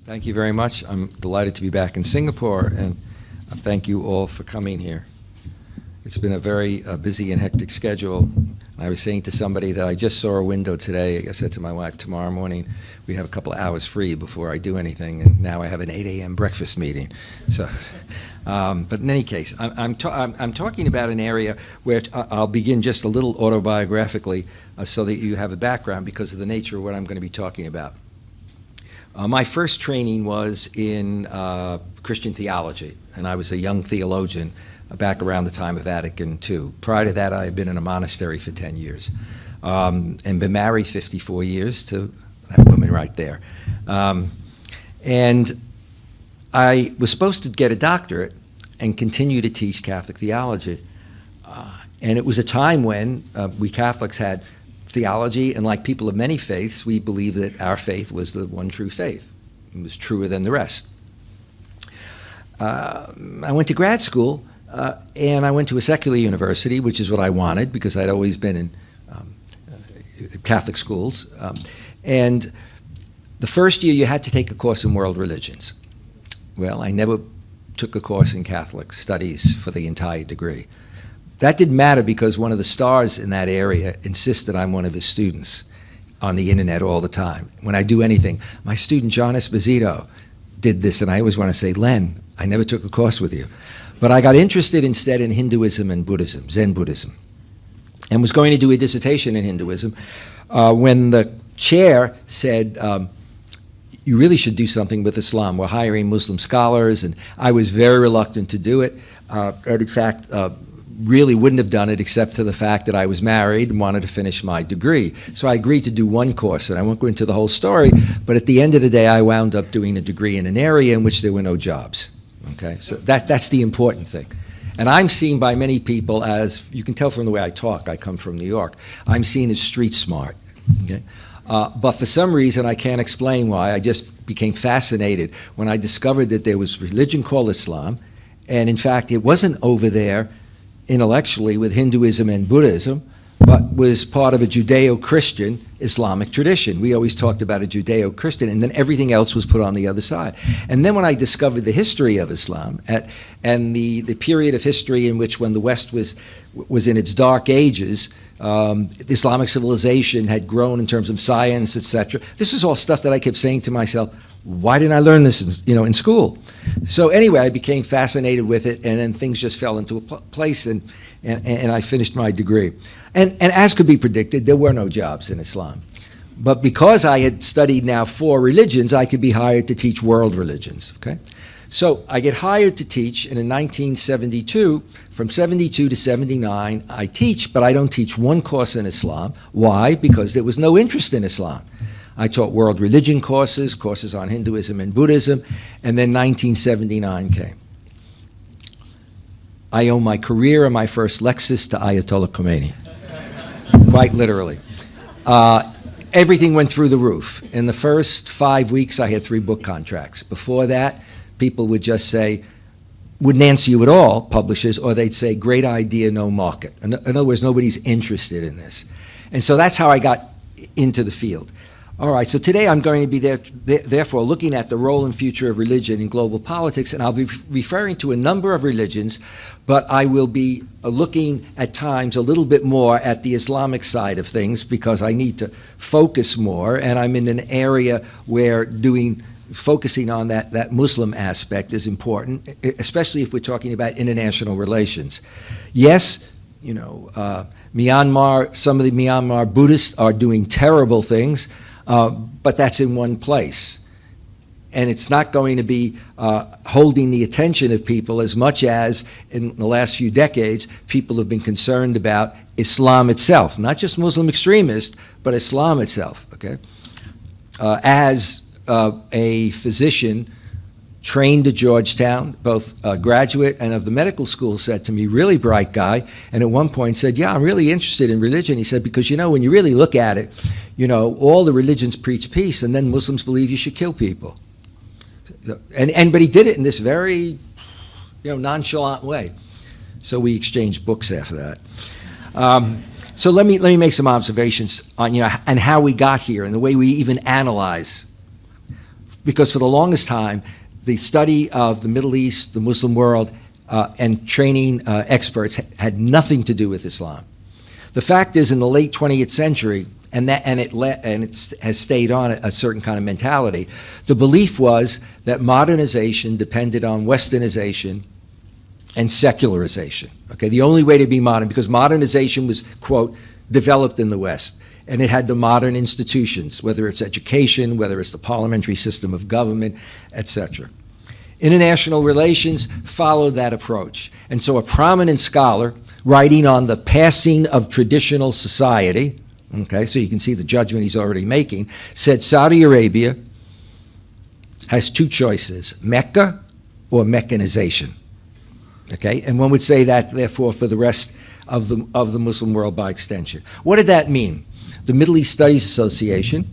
Thank you very much. I'm delighted to be back in Singapore, and thank you all for coming here. It's been a very busy and hectic schedule. I was saying to somebody that I just saw a window today. I said to my wife, tomorrow morning we have a couple of hours free before I do anything, and now I have an 8 a.m. breakfast meeting. So, but in any case, I'm talking about an area where I'll begin just a little autobiographically so that you have a background because of the nature of what I'm going to be talking about. My first training was in Christian theology, and I was a young theologian back around the time of Vatican II. Prior to that, I had been in a monastery for 10 years and been married 54 years to that woman right there. And I was supposed to get a doctorate and continue to teach Catholic theology. And it was a time when we Catholics had theology, and like people of many faiths, we believed that our faith was the one true faith. It was truer than the rest. I went to grad school, and I went to a secular university, which is what I wanted because I'd always been in Catholic schools. And the first year you had to take a course in world religions. Well, I never took a course in Catholic studies for the entire degree. That didn't matter because one of the stars in that area insisted I'm one of his students on the internet all the time. When I do anything, my student John Esposito did this, and I always want to say, Len, I never took a course with you. But I got interested instead in Hinduism and Buddhism, Zen Buddhism, and was going to do a dissertation in Hinduism when the chair said, you really should do something with Islam. We're hiring Muslim scholars, and I was very reluctant to do it. And in fact, really wouldn't have done it except for the fact that I was married and wanted to finish my degree. So I agreed to do one course, and I won't go into the whole story, but at the end of the day, I wound up doing a degree in an area in which there were no jobs. Okay, so that's the important thing. And I'm seen by many people as, you can tell from the way I talk, I come from New York, I'm seen as street smart. Okay? But for some reason, I can't explain why, I just became fascinated when I discovered that there was religion called Islam, and in fact, it wasn't over there intellectually with Hinduism and Buddhism, but was part of a Judeo-Christian Islamic tradition. We always talked about a Judeo-Christian, and then everything else was put on the other side. And then when I discovered the history of Islam and the period of history in which when the West was in its dark ages, Islamic civilization had grown in terms of science, etc. This is all stuff that I kept saying to myself, why didn't I learn this in school? So anyway, I became fascinated with it, and then things just fell into a place, and I finished my degree. And as could be predicted, there were no jobs in Islam. But because I had studied now 4 religions, I could be hired to teach world religions. Okay? So I get hired to teach, and in 1972, from 72 to 79, I teach, but I don't teach one course in Islam. Why? Because there was no interest in Islam. I taught world religion courses, courses on Hinduism and Buddhism, and then 1979 came. I owe my career and my first Lexus to Ayatollah Khomeini, quite literally. Everything went through the roof. In the first 5 weeks, I had 3 book contracts. Before that, people would just say, wouldn't answer you at all, publishers, or they'd say, great idea, no market. In other words, nobody's interested in this. And so that's how I got into the field. All right, so today I'm going to be therefore looking at the role and future of religion in global politics, and I'll be referring to a number of religions, but I will be looking at times a little bit more at the Islamic side of things because I need to focus more, and I'm in an area where focusing on that Muslim aspect is important, especially if we're talking about international relations. Yes, Myanmar, some of the Myanmar Buddhists are doing terrible things, but that's in one place. And it's not going to be holding the attention of people as much as in the last few decades, people have been concerned about Islam itself, not just Muslim extremists, but Islam itself, okay? As a physician trained at Georgetown, both a graduate and of the medical school, said to me, really bright guy, and at one point said, yeah, I'm really interested in religion. He said, because when you really look at it, all the religions preach peace, and then Muslims believe you should kill people. But he did it in this very nonchalant way. So we exchanged books after that. So let me make some observations on and how we got here and the way we even analyze because for the longest time, the study of the Middle East, the Muslim world, and training experts had nothing to do with Islam. The fact is, in the late 20th century, and it has stayed on a certain kind of mentality, the belief was that modernization depended on westernization and secularization. Okay, the only way to be modern, because modernization was, quote, developed in the West, and it had the modern institutions, whether it's education, whether it's the parliamentary system of government, etc. International relations followed that approach. And so a prominent scholar writing on the passing of traditional society, okay, so you can see the judgment he's already making, said Saudi Arabia has two choices, Mecca or mechanization. Okay, and one would say that, therefore, for the rest of the Muslim world by extension. What did that mean? The Middle East Studies Association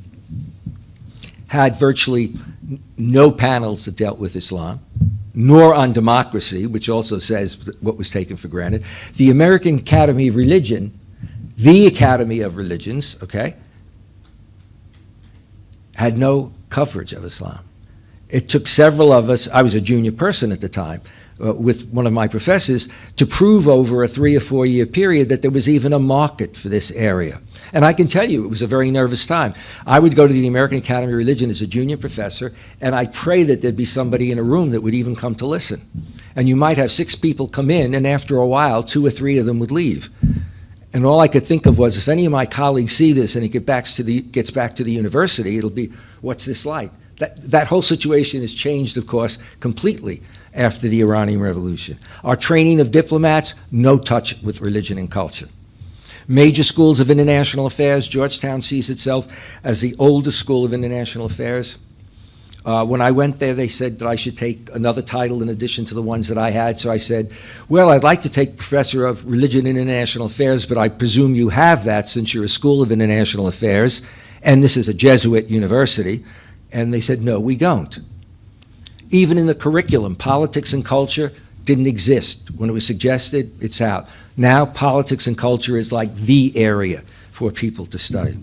had virtually no panels that dealt with Islam, nor on democracy, which also says what was taken for granted. The American Academy of Religion, the Academy of Religions, okay, had no coverage of Islam. It took several of us, I was a junior person at the time, with one of my professors, to prove over a 3 or 4 year period that there was even a market for this area. And I can tell you, it was a very nervous time. I would go to the American Academy of Religion as a junior professor, and I'd pray that there'd be somebody in a room that would even come to listen. And you might have 6 people come in, and after a while, 2 or 3 of them would leave. And all I could think of was, if any of my colleagues see this and it gets back to the university, it'll be, what's this like? That whole situation has changed, of course, completely after the Iranian Revolution. Our training of diplomats, no touch with religion and culture. Major schools of international affairs, Georgetown sees itself as the oldest school of international affairs. When I went there, they said that I should take another title in addition to the ones that I had. So I said, well, I'd like to take Professor of Religion and International Affairs, but I presume you have that since you're a school of international affairs, and this is a Jesuit university. And they said, no, we don't. Even in the curriculum, politics and culture didn't exist. When it was suggested, it's out. Now, politics and culture is like the area for people to study.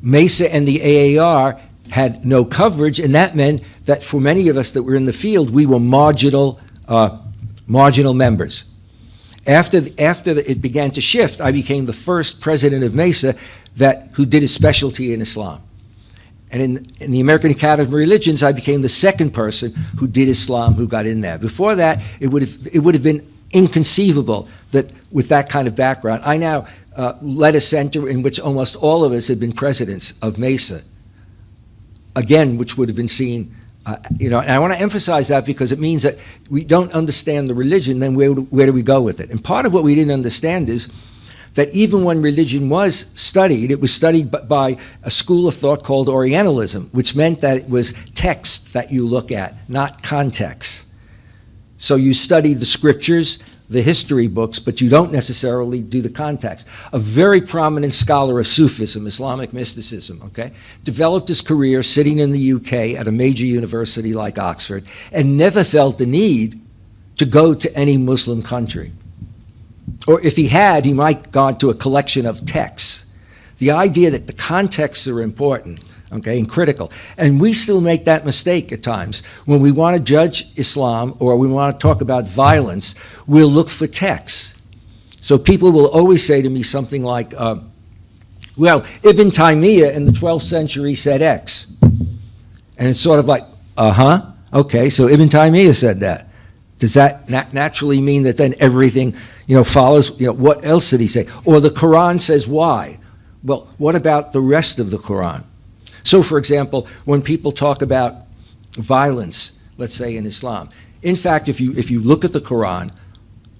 Mesa and the AAR had no coverage, and that meant that for many of us that were in the field, we were marginal members. After it began to shift, I became the first president of Mesa who did a specialty in Islam. And in the American Academy of Religions, I became the second person who did Islam, who got in there. Before that, it would have been inconceivable that with that kind of background. I now led a center in which almost all of us had been presidents of Mesa, again, which would have been seen, and I want to emphasize that because it means that we don't understand the religion, then where do we go with it? And part of what we didn't understand is that even when religion was studied, it was studied by a school of thought called Orientalism, which meant that it was text that you look at, not context. So you study the scriptures, the history books, but you don't necessarily do the context. A very prominent scholar of Sufism, Islamic mysticism, okay, developed his career sitting in the UK at a major university like Oxford and never felt the need to go to any Muslim country. Or if he had, he might go to a collection of texts. The idea that the contexts are important, okay, and critical. And we still make that mistake at times. When we want to judge Islam or we want to talk about violence, we'll look for texts. So people will always say to me something like, well, Ibn Taymiyyah in the 12th century said X. And it's sort of like, okay, so Ibn Taymiyyah said that. Does that naturally mean that then everything, follows? What else did he say? Or the Quran says Y. Well, what about the rest of the Quran? So, for example, when people talk about violence, let's say in Islam, in fact, if you look at the Quran,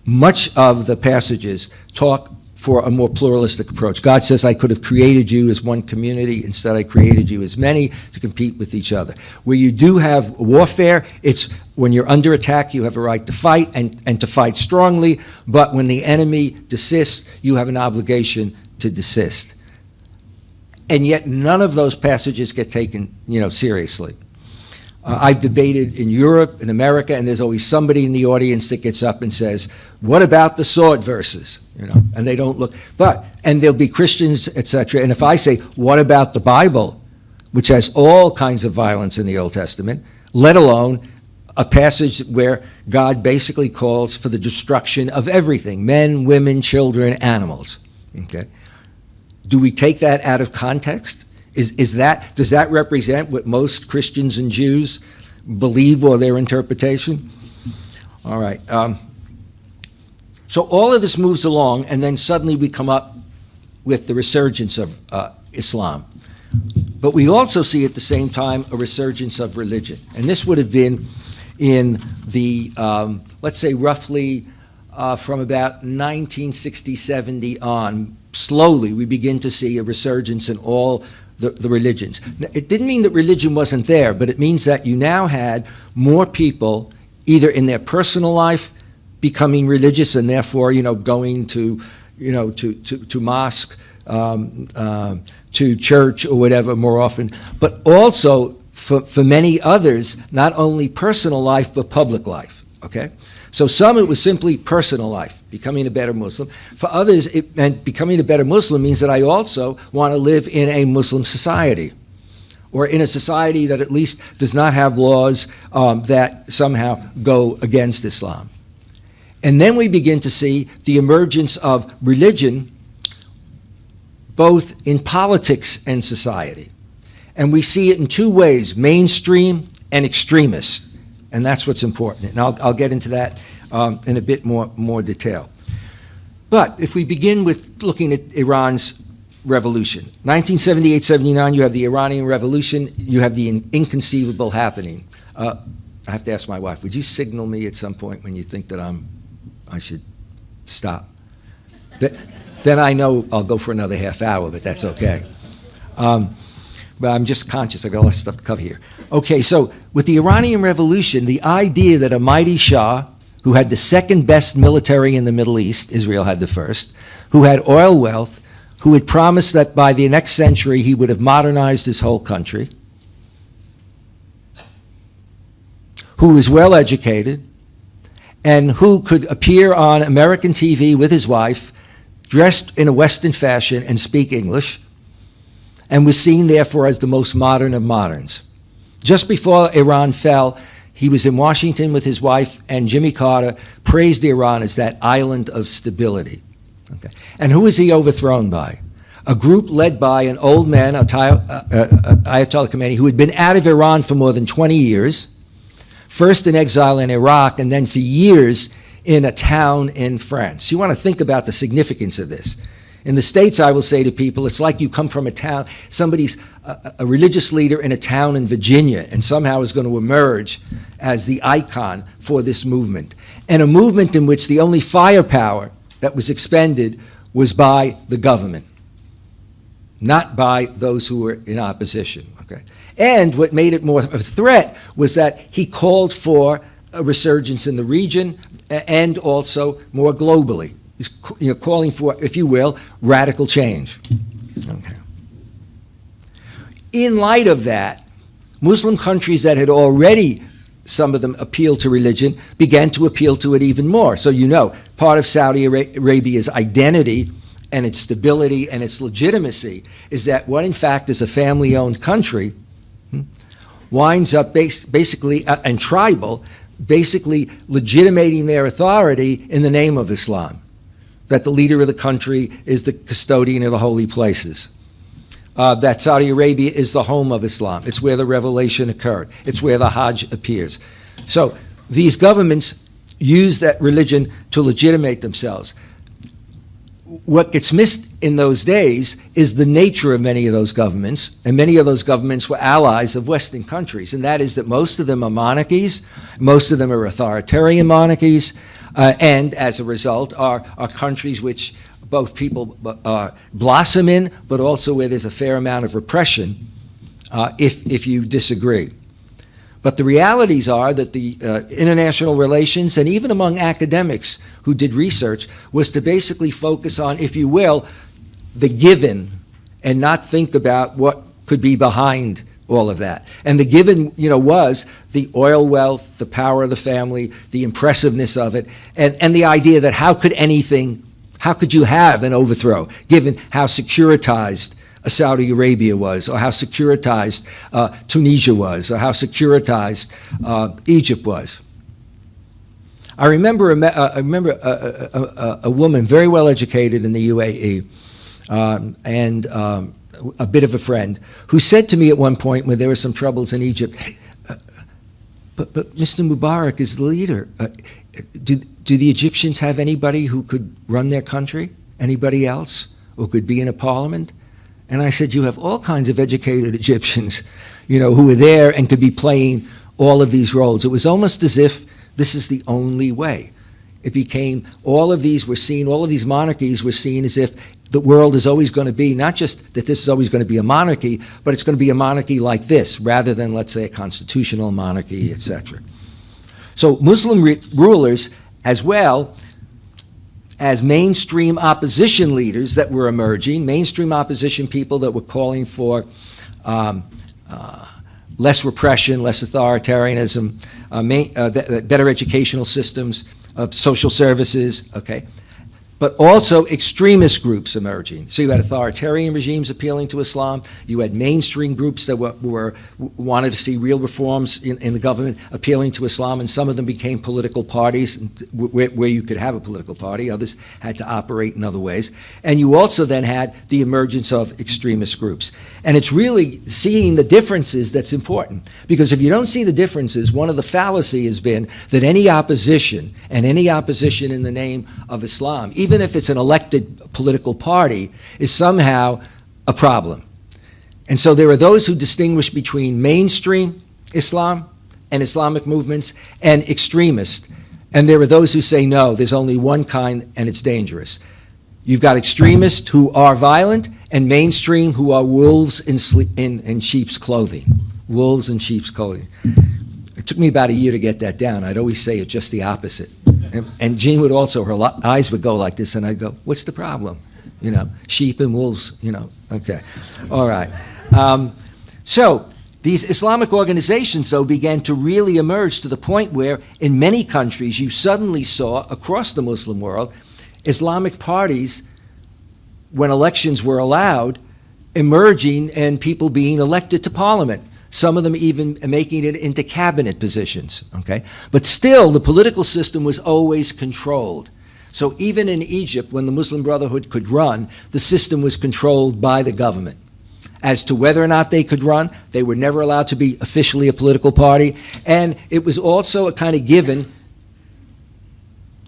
much of the passages talk for a more pluralistic approach. God says, I could have created you as one community, instead I created you as many to compete with each other. Where you do have warfare, it's when you're under attack, you have a right to fight and to fight strongly, but when the enemy desists, you have an obligation to desist. And yet none of those passages get taken, seriously. I've debated in Europe, in America, and there's always somebody in the audience that gets up and says, what about the sword verses? And they don't look, and there'll be Christians, etc. And if I say, what about the Bible? which has all kinds of violence in the Old Testament, let alone a passage where God basically calls for the destruction of everything, men, women, children, animals. Okay? Do we take that out of context? Does that represent what most Christians and Jews believe or their interpretation? All right. So all of this moves along, and then suddenly we come up with the resurgence of Islam. But we also see at the same time a resurgence of religion. And this would have been in the, let's say roughly from about 1960, 70 on, slowly we begin to see a resurgence in all the religions. It didn't mean that religion wasn't there, but it means that you now had more people either in their personal life becoming religious and therefore, going to, to mosque, to church or whatever more often, but also for many others, not only personal life, but public life, okay? So some, it was simply personal life, becoming a better Muslim. For others, it meant becoming a better Muslim means that I also want to live in a Muslim society, or in a society that at least does not have laws that somehow go against Islam. And then we begin to see the emergence of religion both in politics and society. And we see it in two ways, mainstream and extremist. And that's what's important. And I'll get into that in a bit more detail. But if we begin with looking at Iran's revolution, 1978-79, you have the Iranian Revolution, you have the inconceivable happening. I have to ask my wife, would you signal me at some point when you think that I should stop? Then I know I'll go for another half hour, but that's okay. But I'm just conscious, I've got a lot of stuff to cover here. Okay, so with the Iranian Revolution, the idea that a mighty Shah, who had the second best military in the Middle East, Israel had the first, who had oil wealth, who had promised that by the next century he would have modernized his whole country, who was well educated, and who could appear on American TV with his wife, dressed in a Western fashion and speak English, and was seen therefore as the most modern of moderns. Just before Iran fell, he was in Washington with his wife, and Jimmy Carter praised Iran as that island of stability. Okay. And who was he overthrown by? A group led by an old man, Ayatollah Khomeini, who had been out of Iran for more than 20 years, first in exile in Iraq, and then for years in a town in France. You want to think about the significance of this. In the States, I will say to people, it's like you come from a town, somebody's a religious leader in a town in Virginia and somehow is going to emerge as the icon for this movement. And a movement in which the only firepower that was expended was by the government, not by those who were in opposition. Okay? And what made it more of a threat was that he called for a resurgence in the region and also more globally. He's calling for, if you will, radical change. Okay. In light of that, Muslim countries that had already, some of them, appealed to religion, began to appeal to it even more. So part of Saudi Arabia's identity and its stability and its legitimacy is that what in fact is a family-owned country winds up basically, and tribal, basically legitimating their authority in the name of Islam. That the leader of the country is the custodian of the holy places. That Saudi Arabia is the home of Islam. It's where the revelation occurred. It's where the Hajj appears. So these governments use that religion to legitimate themselves. What gets missed in those days is the nature of many of those governments, and many of those governments were allies of Western countries, and that is that most of them are monarchies, most of them are authoritarian monarchies, and as a result are countries which both people blossom in, but also where there's a fair amount of repression if you disagree. But the realities are that the international relations, and even among academics who did research, was to basically focus on, if you will, the given, and not think about what could be behind all of that. And the given, was the oil wealth, the power of the family, the impressiveness of it, and the idea that how could you have an overthrow, given how securitized Saudi Arabia was, or how securitized Tunisia was, or how securitized Egypt was. I remember a woman very well educated in the UAE, and a bit of a friend, who said to me at one point when there were some troubles in Egypt, but Mr. Mubarak is the leader. Do the Egyptians have anybody who could run their country? Anybody else who could be in a parliament? And I said, you have all kinds of educated Egyptians, who are there and could be playing all of these roles. It was almost as if this is the only way. It became, all of these monarchies were seen as if the world is always going to be, not just that this is always going to be a monarchy, but it's going to be a monarchy like this, rather than, let's say, a constitutional monarchy, etc. So Muslim rulers, as well as mainstream opposition leaders that were emerging, mainstream opposition people that were calling for less repression, less authoritarianism, better educational systems, social services, okay? But also extremist groups emerging. So you had authoritarian regimes appealing to Islam. You had mainstream groups that wanted to see real reforms in the government appealing to Islam, and some of them became political parties where you could have a political party. Others had to operate in other ways. And you also then had the emergence of extremist groups. And it's really seeing the differences that's important. Because if you don't see the differences, one of the fallacies has been that any opposition, and any opposition in the name of Islam, even if it's an elected political party, is somehow a problem. And so there are those who distinguish between mainstream Islam and Islamic movements and extremist. And there are those who say, no, there's only one kind and it's dangerous. You've got extremists who are violent and mainstream who are wolves in sheep's clothing. Wolves in sheep's clothing. It took me about a year to get that down. I'd always say it's just the opposite. And Jean would also, her eyes would go like this, and I'd go, what's the problem? Sheep and wolves, okay. All right. So these Islamic organizations, though, began to really emerge to the point where in many countries you suddenly saw, across the Muslim world, Islamic parties, when elections were allowed, emerging and people being elected to parliament. Some of them even making it into cabinet positions, okay? But still, the political system was always controlled. So even in Egypt, when the Muslim Brotherhood could run, the system was controlled by the government. As to whether or not they could run, they were never allowed to be officially a political party. And it was also a kind of given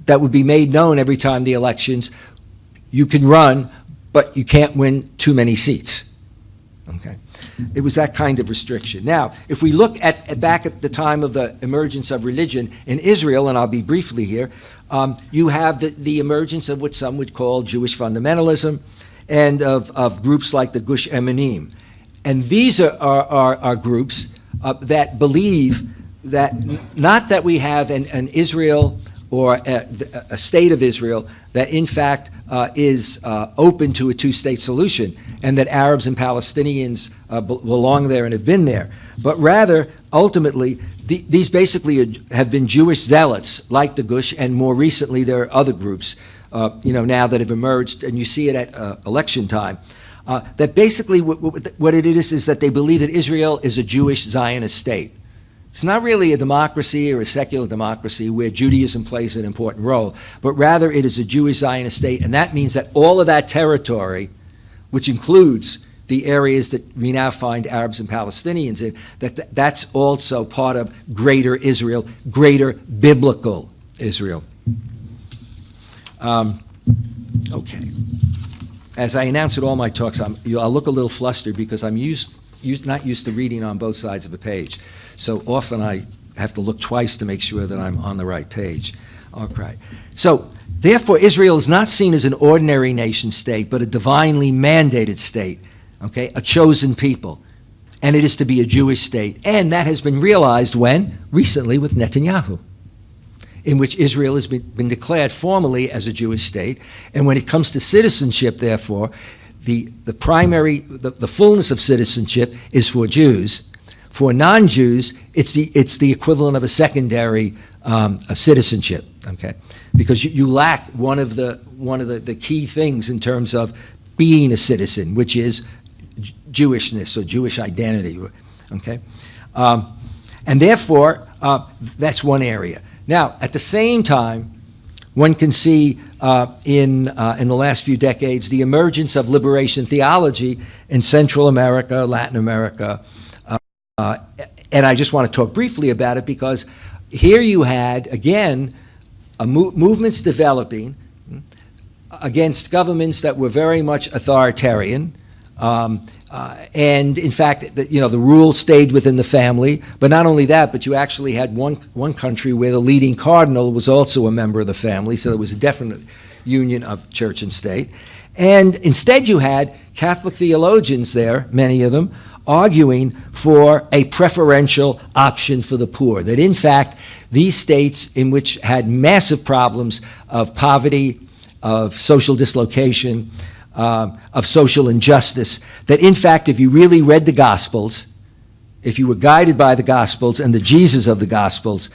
that would be made known every time the elections. You can run, but you can't win too many seats, okay? It was that kind of restriction. Now, if we look back at the time of the emergence of religion in Israel, and I'll be briefly here, you have the emergence of what some would call Jewish fundamentalism and of groups like the Gush Emanim. And these are groups that believe that not that we have an Israel or a state of Israel that in fact is open to a two-state solution, and that Arabs and Palestinians belong there and have been there. But rather, ultimately, these basically have been Jewish zealots like the Gush, and more recently there are other groups now that have emerged, and you see it at election time, that basically what it is that they believe that Israel is a Jewish Zionist state. It's not really a democracy or a secular democracy where Judaism plays an important role, but rather it is a Jewish Zionist state, and that means that all of that territory, which includes the areas that we now find Arabs and Palestinians in, that's also part of greater Israel, greater biblical Israel. Okay. As I announce at all my talks, I'll look a little flustered because I'm not used to reading on both sides of a page. So often I have to look twice to make sure that I'm on the right page. All right. So therefore, Israel is not seen as an ordinary nation state, but a divinely mandated state, okay, a chosen people. And it is to be a Jewish state. And that has been realized when? Recently with Netanyahu, in which Israel has been declared formally as a Jewish state. And when it comes to citizenship, therefore, the fullness of citizenship is for Jews. For non-Jews, it's the equivalent of a secondary citizenship, okay? Because you lack one of the key things in terms of being a citizen, which is Jewishness or Jewish identity, okay? And therefore, that's one area. Now, at the same time, one can see in the last few decades the emergence of liberation theology in Central America, Latin America, and I just want to talk briefly about it because here you had, again, movements developing against governments that were very much authoritarian, and in fact, the rule stayed within the family. But not only that, but you actually had one country where the leading cardinal was also a member of the family, so there was a definite union of church and state. And instead you had Catholic theologians there, many of them, arguing for a preferential option for the poor, that in fact these states in which had massive problems of poverty, of social dislocation, of social injustice, that in fact if you really read the Gospels, if you were guided by the Gospels and the Jesus of the Gospels,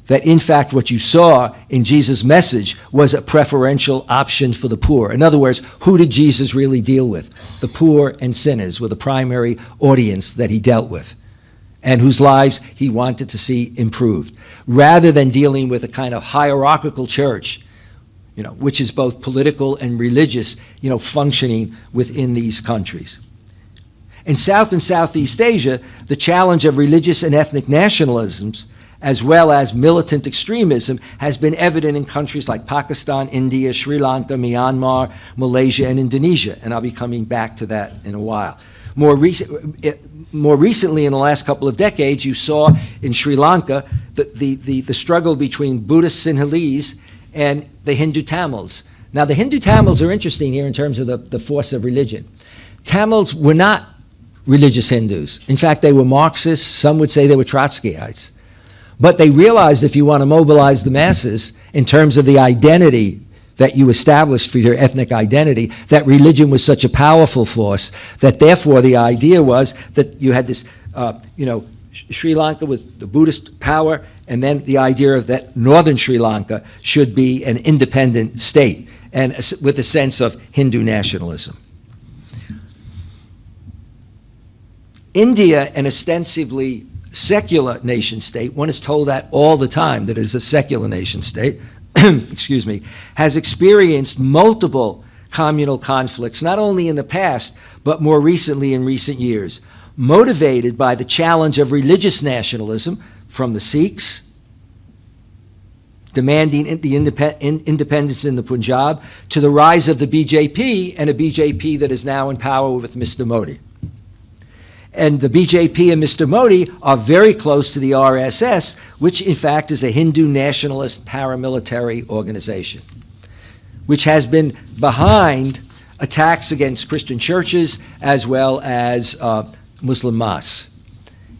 that in fact what you saw in Jesus' message was a preferential option for the poor. In other words, who did Jesus really deal with? The poor and sinners were the primary audience that he dealt with, and whose lives he wanted to see improved, rather than dealing with a kind of hierarchical church, which is both political and religious, functioning within these countries. In South and Southeast Asia, the challenge of religious and ethnic nationalisms, as well as militant extremism, has been evident in countries like Pakistan, India, Sri Lanka, Myanmar, Malaysia, and Indonesia, and I'll be coming back to that in a while. More recently, in the last couple of decades, you saw in Sri Lanka the struggle between Buddhist Sinhalese and the Hindu Tamils. Now, the Hindu Tamils are interesting here in terms of the force of religion. Tamils were not religious Hindus. In fact, they were Marxists. Some would say they were Trotskyites. But they realized if you want to mobilize the masses in terms of the identity that you established for your ethnic identity, that religion was such a powerful force that therefore the idea was that you had this, Sri Lanka with the Buddhist power, and then the idea of that northern Sri Lanka should be an independent state, and with a sense of Hindu nationalism. India, an ostensibly secular nation state, one is told that all the time, that it is a secular nation state, excuse me, has experienced multiple communal conflicts, not only in the past, but more recently in recent years, motivated by the challenge of religious nationalism from the Sikhs, demanding the independence in the Punjab, to the rise of the BJP, and a BJP that is now in power with Mr. Modi. And the BJP and Mr. Modi are very close to the RSIS, which in fact is a Hindu nationalist paramilitary organization, which has been behind attacks against Christian churches as well as Muslim mosques.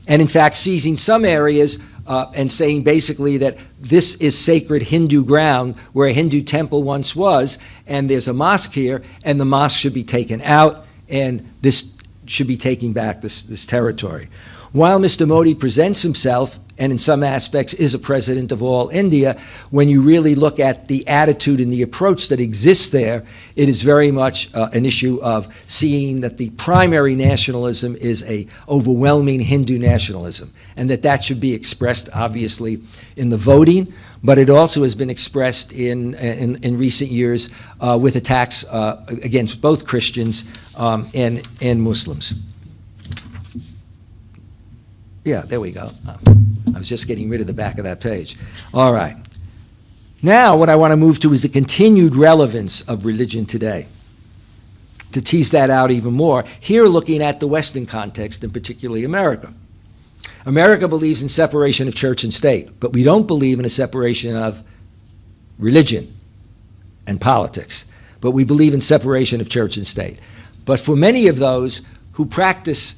And in fact, seizing some areas and saying basically that this is sacred Hindu ground where a Hindu temple once was, and there's a mosque here, and the mosque should be taken out, and this should be taking back this territory. While Mr. Modi presents himself, and in some aspects is a president of all India, when you really look at the attitude and the approach that exists there, it is very much an issue of seeing that the primary nationalism is a overwhelming Hindu nationalism, and that should be expressed obviously in the voting, but it also has been expressed in recent years with attacks against both Christians and Muslims. Yeah, there we go. I was just getting rid of the back of that page. All right. Now what I want to move to is the continued relevance of religion today. To tease that out even more, here looking at the Western context, and particularly America. America believes in separation of church and state, but we don't believe in a separation of religion and politics, but we believe in separation of church and state. But for many of those who practice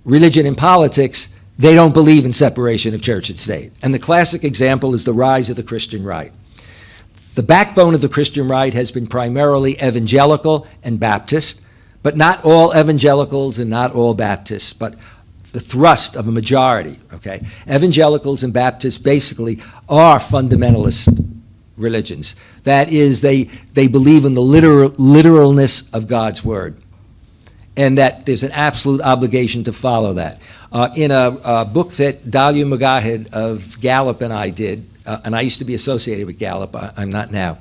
religion and politics, they don't believe in separation of church and state. And the classic example is the rise of the Christian right. The backbone of the Christian right has been primarily evangelical and Baptist, but not all evangelicals and not all Baptists, but the thrust of a majority, okay? Evangelicals and Baptists basically are fundamentalist religions. That is, they believe in the literalness of God's word. and that there's an absolute obligation to follow that. In a book that Dalia Mugahed of Gallup and I did, and I used to be associated with Gallup, I'm not now,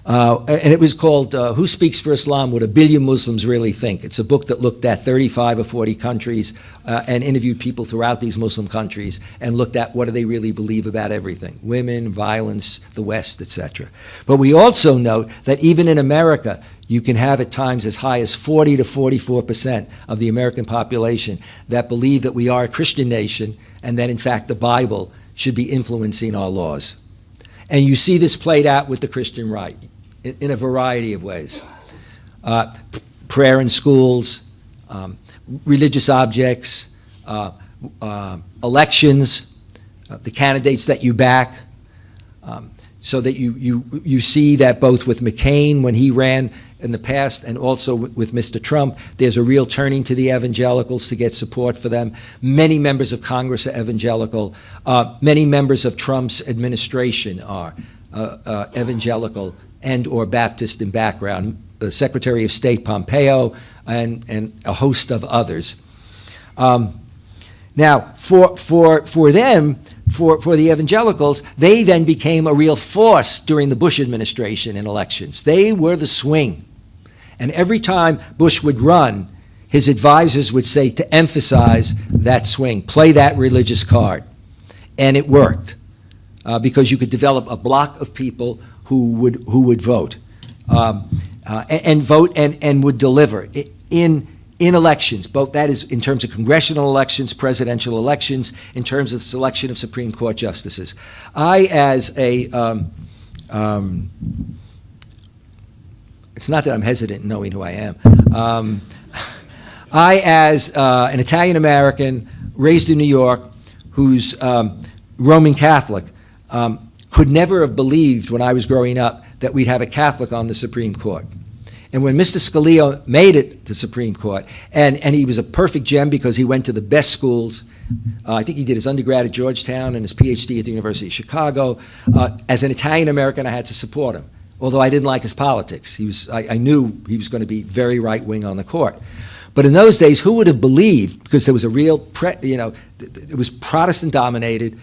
and it was called Who Speaks for Islam? What a Billion Muslims Really Think. It's a book that looked at 35 or 40 countries and interviewed people throughout these Muslim countries and looked at what do they really believe about everything, women, violence, the West, etc. But we also note that even in America, you can have at times as high as 40 to 44% of the American population that believe that we are a Christian nation and that in fact the Bible should be influencing our laws. And you see this played out with the Christian right in a variety of ways. Prayer in schools, religious objects, elections, the candidates that you back, so that you see that both with McCain when he ran in the past and also with Mr. Trump, there's a real turning to the evangelicals to get support for them. Many members of Congress are evangelical. Many members of Trump's administration are evangelical and or Baptist in background. The Secretary of State Pompeo and a host of others. Now, for them, for the evangelicals, they then became a real force during the Bush administration in elections. They were the swing. And every time Bush would run, his advisors would say to emphasize that swing, play that religious card. And it worked because you could develop a block of people who would vote and vote and would deliver in elections, both that is in terms of congressional elections, presidential elections, in terms of the selection of Supreme Court justices. I, as a, it's not that I'm hesitant in knowing who I am. I, as an Italian American raised in New York, who's Roman Catholic, could never have believed when I was growing up that we'd have a Catholic on the Supreme Court. And when Mr. Scalia made it to Supreme Court, and he was a perfect gem because he went to the best schools. I think he did his undergrad at Georgetown and his PhD at the University of Chicago. As an Italian American, I had to support him, although I didn't like his politics. I knew he was going to be very right-wing on the court. But in those days, who would have believed, because there was a real, it was Protestant-dominated,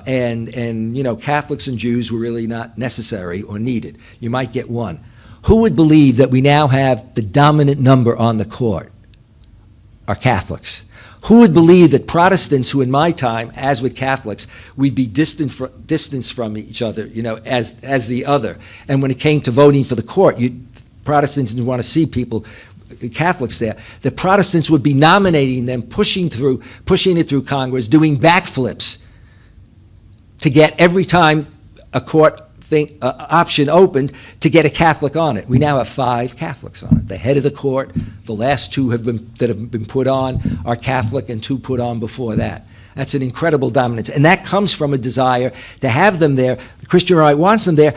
and Catholics and Jews were really not necessary or needed. You might get one. Who would believe that we now have the dominant number on the court are Catholics? Who would believe that Protestants, who in my time, as with Catholics, we'd be distanced from each other, as the other. And when it came to voting for the court, Protestants didn't want to see people, Catholics there. The Protestants would be nominating them, pushing it through Congress, doing backflips to get every time a court option opened to get a Catholic on it. We now have 5 Catholics on it. The head of the court, the last 2 that have been put on are Catholic, and 2 put on before that. That's an incredible dominance, and that comes from a desire to have them there. The Christian right wants them there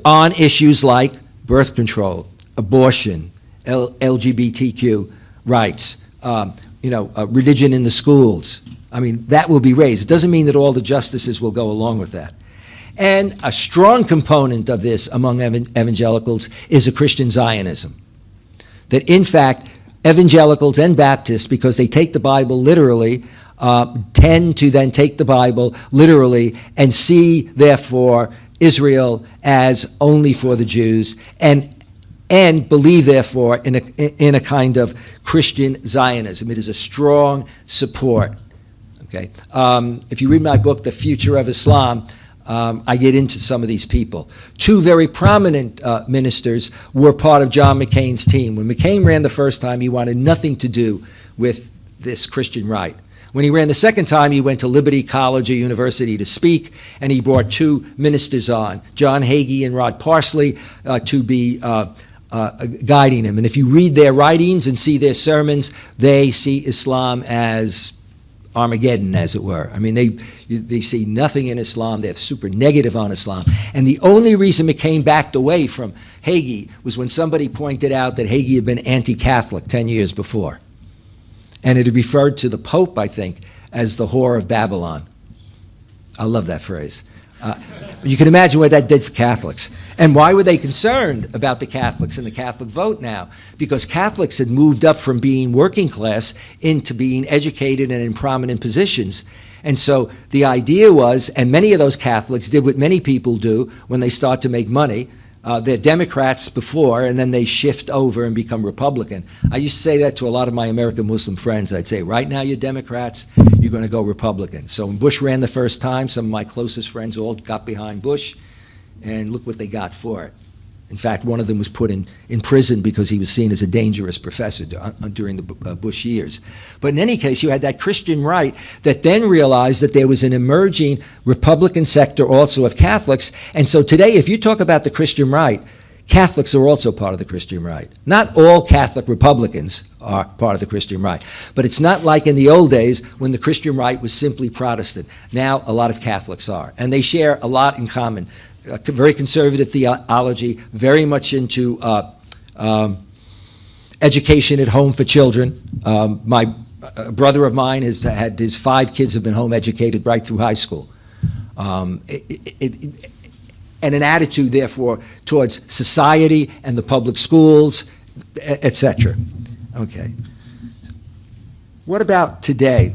on issues like birth control, abortion, LGBTQ rights, religion in the schools. I mean, that will be raised. It doesn't mean that all the justices will go along with that. And a strong component of this among evangelicals is a Christian Zionism. That in fact, evangelicals and Baptists, because they take the Bible literally, tend to then take the Bible literally and see, therefore, Israel as only for the Jews, and believe, therefore, in a kind of Christian Zionism. It is a strong support. Okay? If you read my book, The Future of Islam, I get into some of these people. 2 very prominent ministers were part of John McCain's team. When McCain ran the first time, he wanted nothing to do with this Christian right. When he ran the second time, he went to Liberty College or University to speak, and he brought 2 ministers on, John Hagee and Rod Parsley, to be guiding him. And if you read their writings and see their sermons, they see Islam as Armageddon, as it were. I mean, they see nothing in Islam. They're super negative on Islam. And the only reason McCain backed away from Hagee was when somebody pointed out that Hagee had been anti-Catholic 10 years before. And it had referred to the Pope, I think, as the whore of Babylon. I love that phrase. You can imagine what that did for Catholics. And why were they concerned about the Catholics and the Catholic vote now? Because Catholics had moved up from being working class into being educated and in prominent positions. And so the idea was, and many of those Catholics did what many people do when they start to make money. They're Democrats before, and then they shift over and become Republican. I used to say that to a lot of my American Muslim friends. I'd say, right now you're Democrats, you're going to go Republican. So when Bush ran the first time, some of my closest friends all got behind Bush, and look what they got for it. In fact, one of them was put in prison because he was seen as a dangerous professor during the Bush years. But in any case, you had that Christian right that then realized that there was an emerging Republican sector also of Catholics. And so today, if you talk about the Christian right, Catholics are also part of the Christian right. Not all Catholic Republicans are part of the Christian right. But it's not like in the old days when the Christian right was simply Protestant. Now, a lot of Catholics are. And they share a lot in common. Very conservative theology, very much into education at home for children. My brother of mine has had his 5 kids have been home educated right through high school. And an attitude, therefore, towards society and the public schools, etc. Okay. What about today?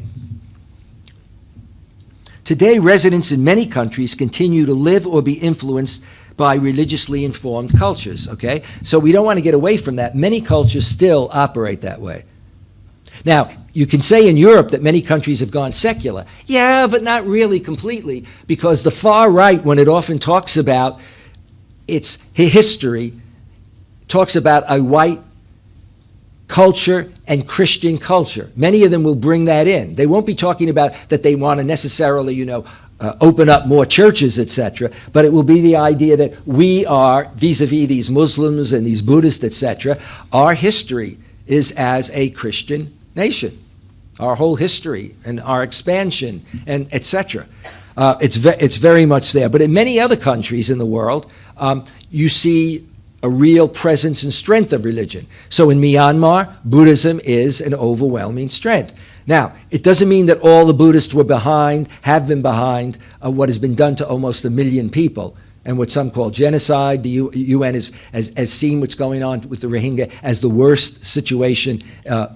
Today, residents in many countries continue to live or be influenced by religiously informed cultures, okay? So we don't want to get away from that. Many cultures still operate that way. Now, you can say in Europe that many countries have gone secular. Yeah, but not really completely, because the far right, when it often talks about its history, talks about a white culture and Christian culture. Many of them will bring that in. They won't be talking about that they want to necessarily, open up more churches, etc., but it will be the idea that we are, vis-a-vis these Muslims and these Buddhists, etc., our history is as a Christian nation. Our whole history and our expansion and etc. It's very much there. But in many other countries in the world, you see a real presence and strength of religion. So in Myanmar, Buddhism is an overwhelming strength. Now, it doesn't mean that all the Buddhists have been behind what has been done to almost 1 million people, and what some call genocide. The UN has seen what's going on with the Rohingya as the worst situation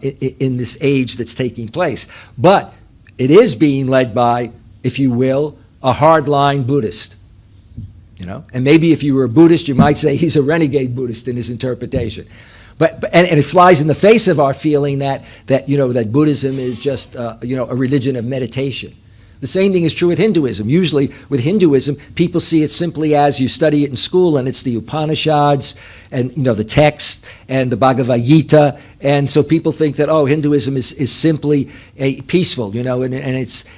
in this age that's taking place. But it is being led by, if you will, a hardline Buddhist. And maybe if you were a Buddhist, you might say he's a renegade Buddhist in his interpretation. But it flies in the face of our feeling that Buddhism is just a religion of meditation. The same thing is true with Hinduism. Usually with Hinduism, people see it simply as you study it in school, and it's the Upanishads and the text and the Bhagavad Gita, and so people think that Hinduism is simply a peaceful, and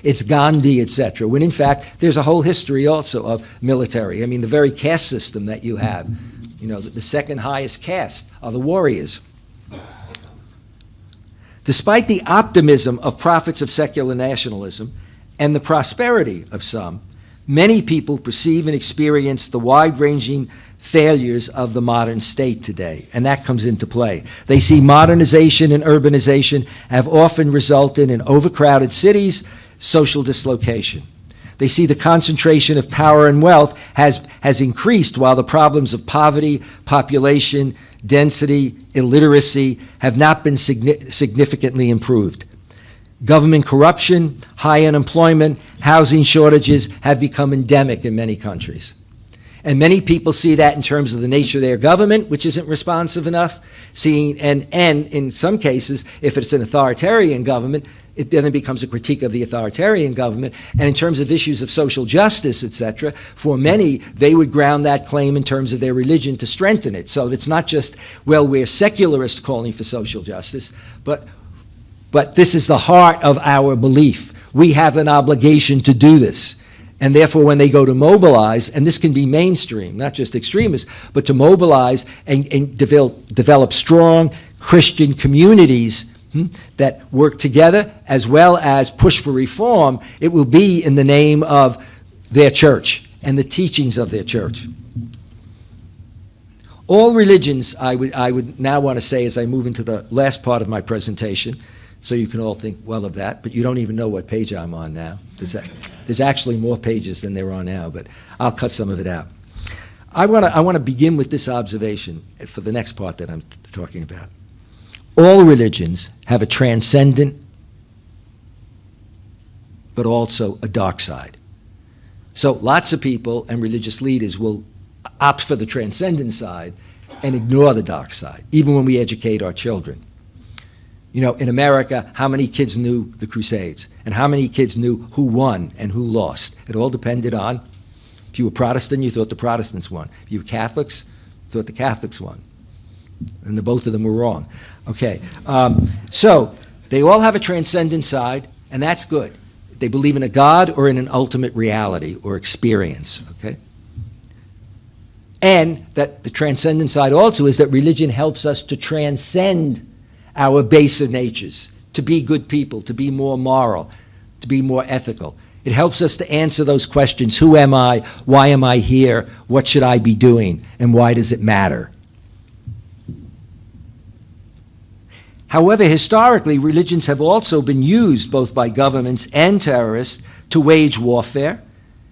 it's Gandhi, etc. When in fact there's a whole history also of military. I mean, the very caste system that you have, the second highest caste are the warriors. Despite the optimism of prophets of secular nationalism and the prosperity of some, many people perceive and experience the wide-ranging failures of the modern state today, and that comes into play. They see modernization and urbanization have often resulted in overcrowded cities, social dislocation. They see the concentration of power and wealth has increased while the problems of poverty, population, density, illiteracy have not been significantly improved. Government corruption, high unemployment, housing shortages have become endemic in many countries. And many people see that in terms of the nature of their government, which isn't responsive enough, and in some cases, if it's an authoritarian government, it then becomes a critique of the authoritarian government. And in terms of issues of social justice, etc., for many, they would ground that claim in terms of their religion to strengthen it. So it's not just, well, we're secularists calling for social justice, but this is the heart of our belief. We have an obligation to do this. And therefore, when they go to mobilize, and this can be mainstream, not just extremists, but to mobilize and develop strong Christian communities that work together as well as push for reform, it will be in the name of their church and the teachings of their church. All religions, I would now want to say as I move into the last part of my presentation, so you can all think well of that, but you don't even know what page I'm on now. Does that? There's actually more pages than there are now, but I'll cut some of it out. I want to begin with this observation for the next part that I'm talking about. All religions have a transcendent but also a dark side. So lots of people and religious leaders will opt for the transcendent side and ignore the dark side, even when we educate our children. You know, in America, how many kids knew the Crusades? And how many kids knew who won and who lost? It all depended on, if you were Protestant, you thought the Protestants won. If you were Catholics, you thought the Catholics won. And both of them were wrong. Okay, so they all have a transcendent side, and that's good. They believe in a God or in an ultimate reality or experience, okay? And that the transcendent side also is that religion helps us to transcend our baser natures, to be good people, to be more moral, to be more ethical. It helps us to answer those questions: who am I? Why am I here? What should I be doing? And why does it matter? However, historically, religions have also been used both by governments and terrorists to wage warfare,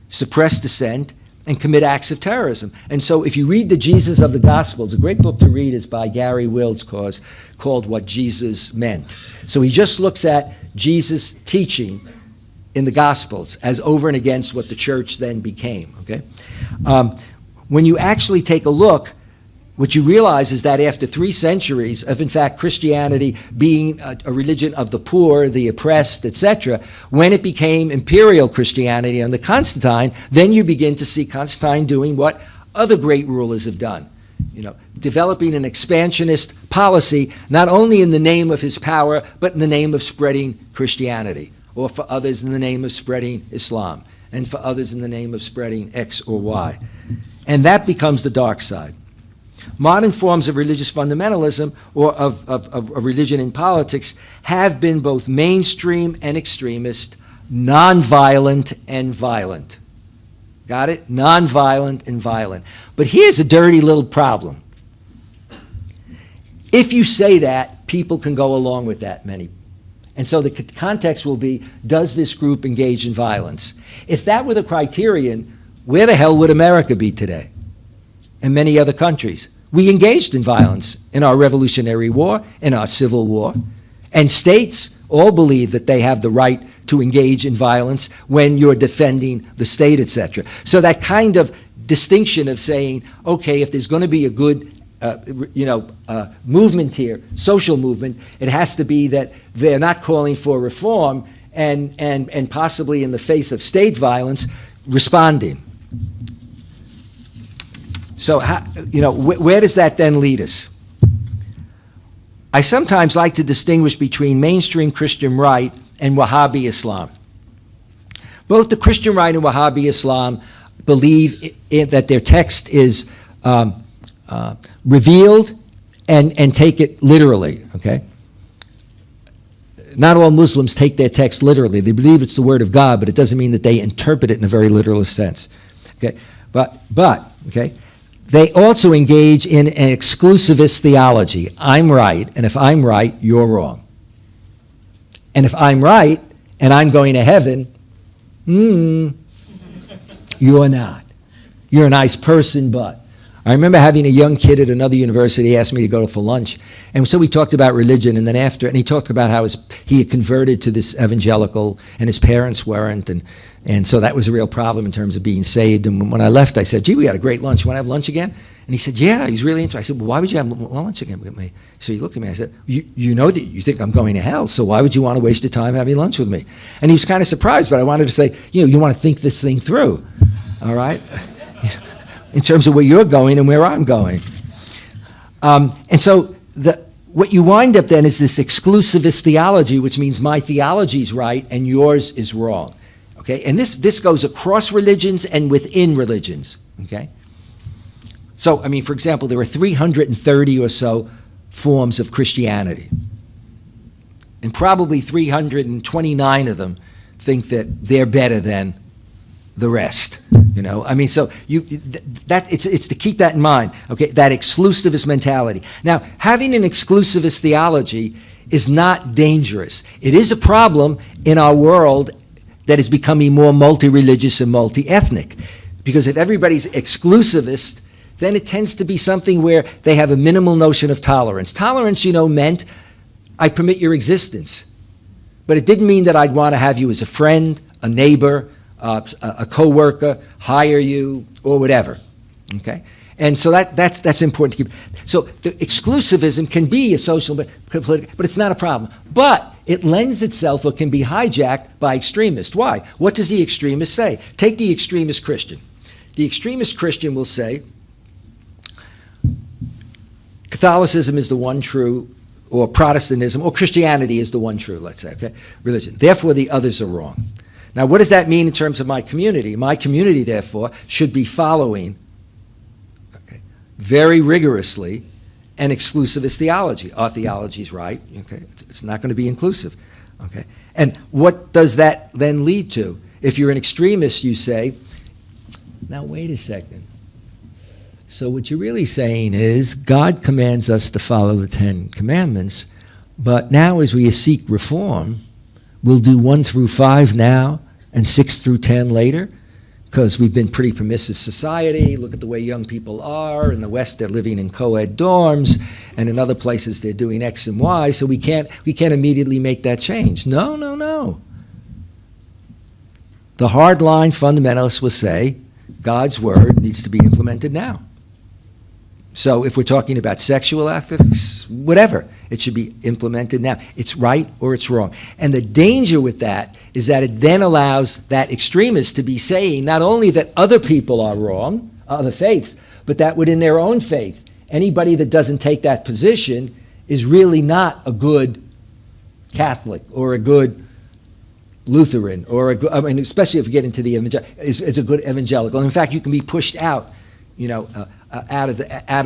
suppress dissent, and commit acts of terrorism. And so if you read the Jesus of the Gospels, a great book to read is by Gary Wills called What Jesus Meant. So he just looks at Jesus' teaching in the Gospels as over and against what the church then became, okay? When you actually take a look, what you realize is that after 3 centuries of, in fact, Christianity being a religion of the poor, the oppressed, etc., when it became imperial Christianity under Constantine, then you begin to see Constantine doing what other great rulers have done, you know, developing an expansionist policy, not only in the name of his power, but in the name of spreading Christianity, or for others in the name of spreading Islam, and for others in the name of spreading X or Y. And that becomes the dark side. Modern forms of religious fundamentalism or of religion in politics have been both mainstream and extremist, nonviolent and violent. Got it? Nonviolent and violent. But here's a dirty little problem. If you say that, people can go along with that, many. And so the context will be, does this group engage in violence? If that were the criterion, where the hell would America be today? And many other countries. We engaged in violence in our Revolutionary War, in our Civil War, and states all believe that they have the right to engage in violence when you're defending the state, etc. So that kind of distinction of saying, okay, if there's going to be a good movement here, social movement, it has to be that they're not calling for reform and possibly in the face of state violence, responding. So, where does that then lead us? I sometimes like to distinguish between mainstream Christian right and Wahhabi Islam. Both the Christian right and Wahhabi Islam believe that their text is revealed and take it literally, okay? Not all Muslims take their text literally. They believe it's the word of God, but it doesn't mean that they interpret it in a very literal sense, okay? But okay? They also engage in an exclusivist theology. I'm right, and if I'm right, you're wrong. And if I'm right, and I'm going to heaven, you're not. You're a nice person, but. I remember having a young kid at another university ask me to go for lunch, and so we talked about religion, and then after, and he talked about how he had converted to this evangelical, and his parents weren't, and so that was a real problem in terms of being saved. And when I left, I said, gee, we had a great lunch. You want to have lunch again? And he said, yeah, he's really interested. I said, well, why would you have lunch again with me? So he looked at me, I said, you know that you think I'm going to hell, so why would you want to waste your time having lunch with me? And he was kind of surprised, but I wanted to say, you want to think this thing through, all right? In terms of where you're going and where I'm going. And so what you wind up then is this exclusivist theology, which means my theology is right and yours is wrong. Okay? And this goes across religions and within religions. Okay? So, I mean, for example, there are 330 or so forms of Christianity. And probably 329 of them think that they're better than the rest. I mean, so it's to keep that in mind, okay, that exclusivist mentality. Now, having an exclusivist theology is not dangerous. It is a problem in our world that is becoming more multi-religious and multi-ethnic. Because if everybody's exclusivist, then it tends to be something where they have a minimal notion of tolerance. Tolerance, meant I permit your existence. But it didn't mean that I'd want to have you as a friend, a neighbor, a co-worker, hire you, or whatever. Okay? And so that's important to keep. So the exclusivism can be a social, but it's not a problem. But it lends itself or can be hijacked by extremists. Why? What does the extremist say? Take the extremist Christian. The extremist Christian will say, Catholicism is the one true, or Protestantism, or Christianity is the one true, let's say, okay, religion. Therefore, the others are wrong. Now, what does that mean in terms of my community? My community, therefore, should be following very rigorously an exclusivist theology. Our theology is right. Okay, it's not going to be inclusive. Okay, and what does that then lead to? If you're an extremist, you say, now wait a second. So what you're really saying is God commands us to follow the 10 Commandments, but now as we seek reform, we'll do 1 through 5 now and 6 through 10 later, because we've been pretty permissive society. Look at the way young people are. In the West, they're living in co-ed dorms, and in other places, they're doing X and Y, so we can't immediately make that change. No. The hardline fundamentalists will say God's word needs to be implemented now. So if we're talking about sexual ethics, whatever, it should be implemented now. It's right or it's wrong. And the danger with that is that it then allows that extremist to be saying not only that other people are wrong, other faiths, but that within their own faith, anybody that doesn't take that position is really not a good Catholic or a good Lutheran or a good, especially if you get into the is a good evangelical. In fact, you can be pushed out, out of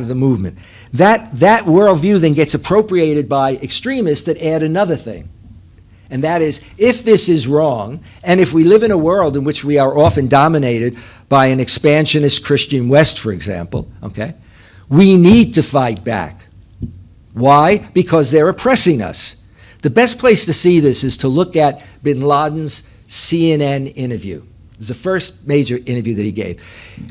the movement. That worldview then gets appropriated by extremists that add another thing. And that is, if this is wrong, and if we live in a world in which we are often dominated by an expansionist Christian West, for example, okay, we need to fight back. Why? Because they're oppressing us. The best place to see this is to look at bin Laden's CNN interview. It's the first major interview that he gave.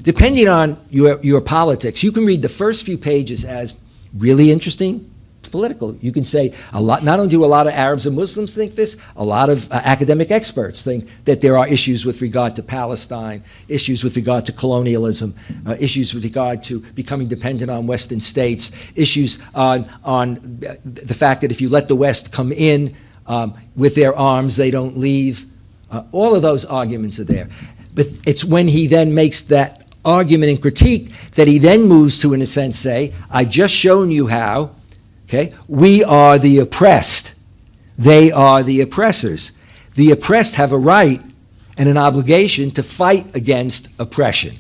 Depending on your politics, you can read the first few pages as really interesting, political. You can say a lot. Not only do a lot of Arabs and Muslims think this, a lot of academic experts think that there are issues with regard to Palestine, issues with regard to colonialism, issues with regard to becoming dependent on Western states, issues on the fact that if you let the West come in with their arms, they don't leave. All of those arguments are there. But it's when he then makes that argument and critique that he then moves to, in a sense, say, I've just shown you how, okay, we are the oppressed. They are the oppressors. The oppressed have a right and an obligation to fight against oppression.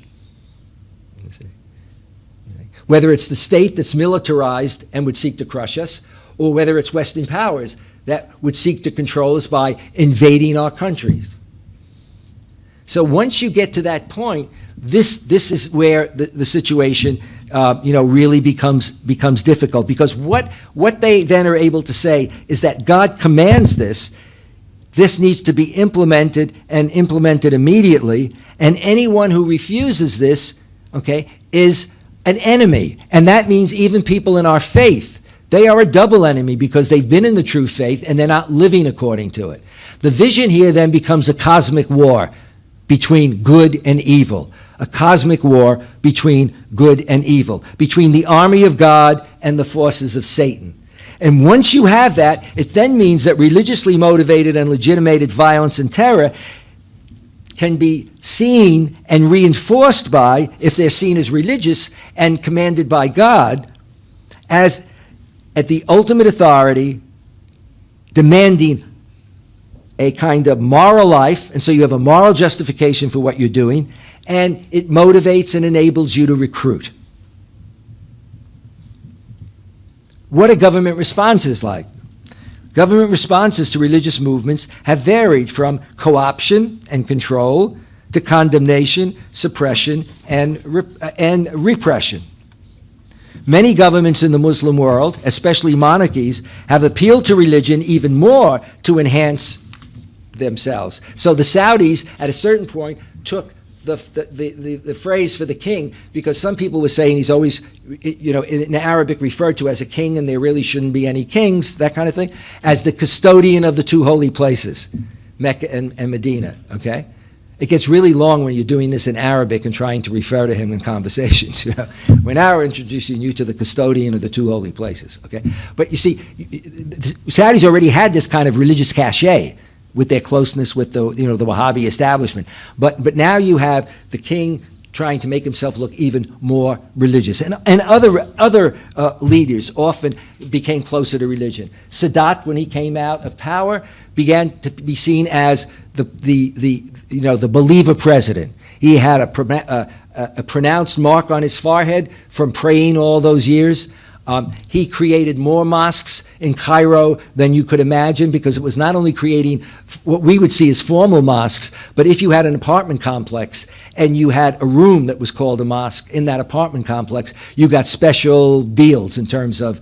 Whether it's the state that's militarized and would seek to crush us, or whether it's Western powers that would seek to control us by invading our countries. So once you get to that point, this is where the situation really becomes difficult, because what they then are able to say is that God commands this needs to be implemented and implemented immediately, and anyone who refuses this, okay, is an enemy. And that means even people in our faith, they are a double enemy because they've been in the true faith and they're not living according to it. The vision here then becomes a cosmic war between good and evil, a cosmic war between good and evil, between the army of God and the forces of Satan. And once you have that, it then means that religiously motivated and legitimated violence and terror can be seen and reinforced by, if they're seen as religious and commanded by God, as at the ultimate authority demanding a kind of moral life, and so you have a moral justification for what you're doing, and it motivates and enables you to recruit. What are government responses like? Government responses to religious movements have varied from co-option and control to condemnation, suppression, and repression. Many governments in the Muslim world, especially monarchies, have appealed to religion even more to enhance themselves. So the Saudis, at a certain point, took the phrase for the king, because some people were saying he's always, in Arabic referred to as a king, and there really shouldn't be any kings, that kind of thing, as the custodian of the two holy places, Mecca and Medina, okay? It gets really long when you're doing this in Arabic and trying to refer to him in conversations. We're now introducing you to the custodian of the two holy places, okay? But you see, the Saudis already had this kind of religious cachet with their closeness with the Wahhabi establishment. But now you have the king trying to make himself look even more religious. And other leaders often became closer to religion. Sadat, when he came out of power, began to be seen as the believer president. He had a pronounced mark on his forehead from praying all those years. He created more mosques in Cairo than you could imagine, because it was not only creating what we would see as formal mosques, but if you had an apartment complex and you had a room that was called a mosque in that apartment complex, you got special deals in terms of